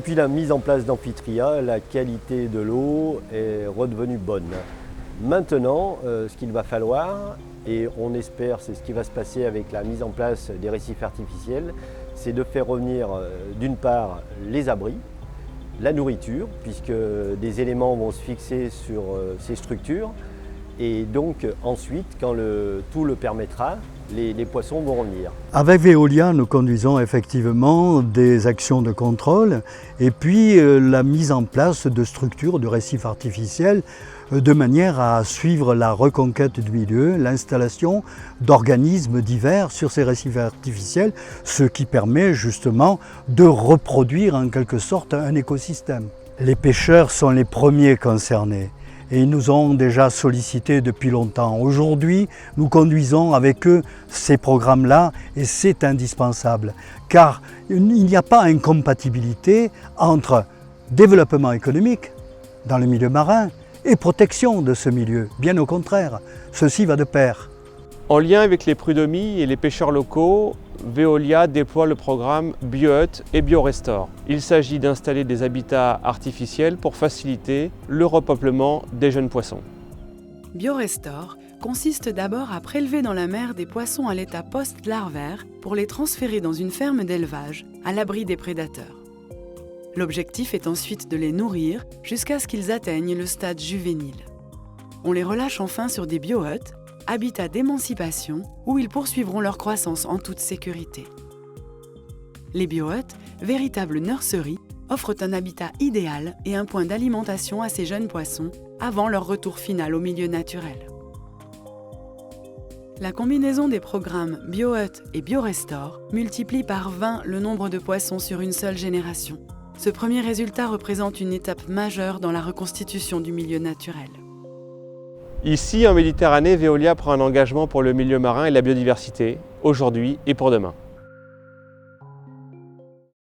Depuis la mise en place d'Amphitria, la qualité de l'eau est redevenue bonne. Maintenant, ce qu'il va falloir, et on espère c'est ce qui va se passer avec la mise en place des récifs artificiels, c'est de faire revenir d'une part les abris, la nourriture, puisque des éléments vont se fixer sur ces structures, et donc ensuite, quand tout le permettra, les poissons vont revenir. Avec Veolia, nous conduisons effectivement des actions de contrôle et puis la mise en place de structures de récifs artificiels de manière à suivre la reconquête du milieu, l'installation d'organismes divers sur ces récifs artificiels, ce qui permet justement de reproduire en quelque sorte un écosystème. Les pêcheurs sont les premiers concernés. Et ils nous ont déjà sollicités depuis longtemps. Aujourd'hui, nous conduisons avec eux ces programmes-là et c'est indispensable. Car il n'y a pas incompatibilité entre développement économique dans le milieu marin et protection de ce milieu. Bien au contraire, ceci va de pair. En lien avec les prud'hommes et les pêcheurs locaux, Veolia déploie le programme BioHut et BioRestore. Il s'agit d'installer des habitats artificiels pour faciliter le repeuplement des jeunes poissons. BioRestore consiste d'abord à prélever dans la mer des poissons à l'état post-larvaire pour les transférer dans une ferme d'élevage à l'abri des prédateurs. L'objectif est ensuite de les nourrir jusqu'à ce qu'ils atteignent le stade juvénile. On les relâche enfin sur des BioHut, habitats d'émancipation où ils poursuivront leur croissance en toute sécurité. Les BioHut, véritables nurseries, offrent un habitat idéal et un point d'alimentation à ces jeunes poissons avant leur retour final au milieu naturel. La combinaison des programmes BioHut et BioRestore multiplie par 20 le nombre de poissons sur une seule génération. Ce premier résultat représente une étape majeure dans la reconstitution du milieu naturel. Ici, en Méditerranée, Veolia prend un engagement pour le milieu marin et la biodiversité, aujourd'hui et pour demain.